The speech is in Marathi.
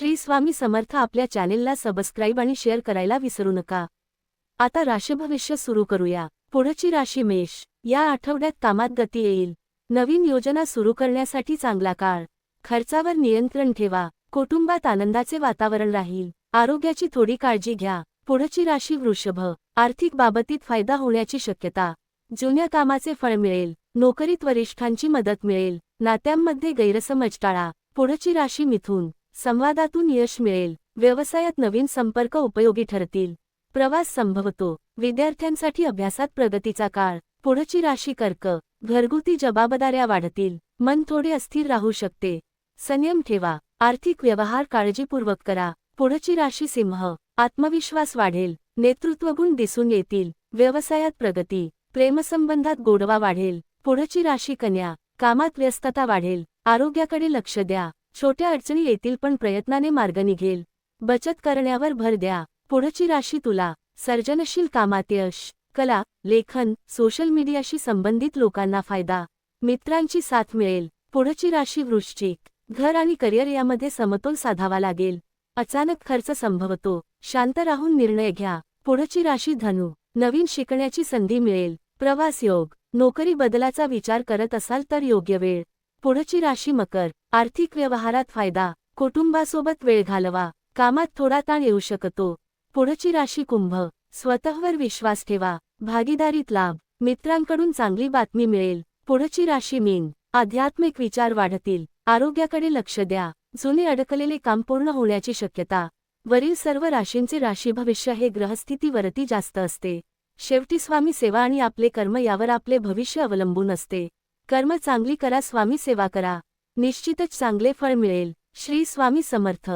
श्री स्वामी समर्थ. आपल्या चॅनेलला सबस्क्राईब आणि शेअर करायला विसरू नका. आता राशीभविष्य सुरू करूया. पुढची राशी मेष. या आठवड्यात कामात गती येईल. नवीन योजना सुरू करण्यासाठी चांगला काळ. खर्चावर नियंत्रण ठेवा. कुटुंबात आनंदाचे वातावरण राहील. आरोग्याची थोडी काळजी घ्या. पुढची राशी वृषभ. आर्थिक बाबतीत फायदा होण्याची शक्यता. जुन्या कामाचे फळ मिळेल. नोकरीत वरिष्ठांची मदत मिळेल. नात्यांमध्ये गैरसमज टाळा. पुढची राशी मिथुन. संवादातून यश मिळेल. व्यवसायात नवीन संपर्क उपयोगी ठरतील. प्रवास संभवतो. विद्यार्थ्यांसाठी अभ्यासात प्रगतीचा काळ. पुढची राशी कर्क. घरगुती जबाबदाऱ्या वाढतील. मन थोडे अस्थिर राहू शकते. संयम ठेवा. आर्थिक व्यवहार काळजीपूर्वक करा. पुढची राशी सिंह. आत्मविश्वास वाढेल. नेतृत्वगुण दिसून येतील. व्यवसायात प्रगती. प्रेमसंबंधात गोडवा वाढेल. पुढची राशी कन्या. कामात व्यस्तता वाढेल. आरोग्याकडे लक्ष द्या. छोट्या अडचणी येतील पण प्रयत्नाने मार्ग निघेल. बचत करण्यावर भर द्या. पुढची राशी तुला. सर्जनशील कामात यश. कला, लेखन, सोशल मीडियाशी संबंधित लोकांना फायदा. मित्रांची साथ मिळेल. पुढची राशी वृश्चिक. घर आणि करिअर यामध्ये समतोल साधावा लागेल. अचानक खर्च संभवतो. शांत राहून निर्णय घ्या. पुढची राशी धनु. नवीन शिकण्याची संधी मिळेल. प्रवास योग. नोकरी बदलाचा विचार करत असाल तर योग्य वेळ. पुढची राशी मकर. आर्थिक व्यवहारात फायदा. कुटुंबासोबत वेळ घालवा. कामात थोडा ताण येऊ शकतो. पुढची राशी कुंभ. स्वतःवर विश्वास ठेवा. भागीदारीत लाभ. मित्रांकडून चांगली बातमी मिळेल. पुढची राशी मीन. आध्यात्मिक विचार वाढतील. आरोग्याकडे लक्ष द्या. जुने अडकलेले काम पूर्ण होण्याची शक्यता. वरील सर्व राशींचे राशी भविष्य हे ग्रहस्थितीवरती जास्त असते. शेवटी स्वामी सेवा आणि आपले कर्म यावर आपले भविष्य अवलंबून असते. कर्म चांगली करा, स्वामी सेवा करा. निश्चितच चांगले फळ मिळेल. श्री स्वामी समर्थ.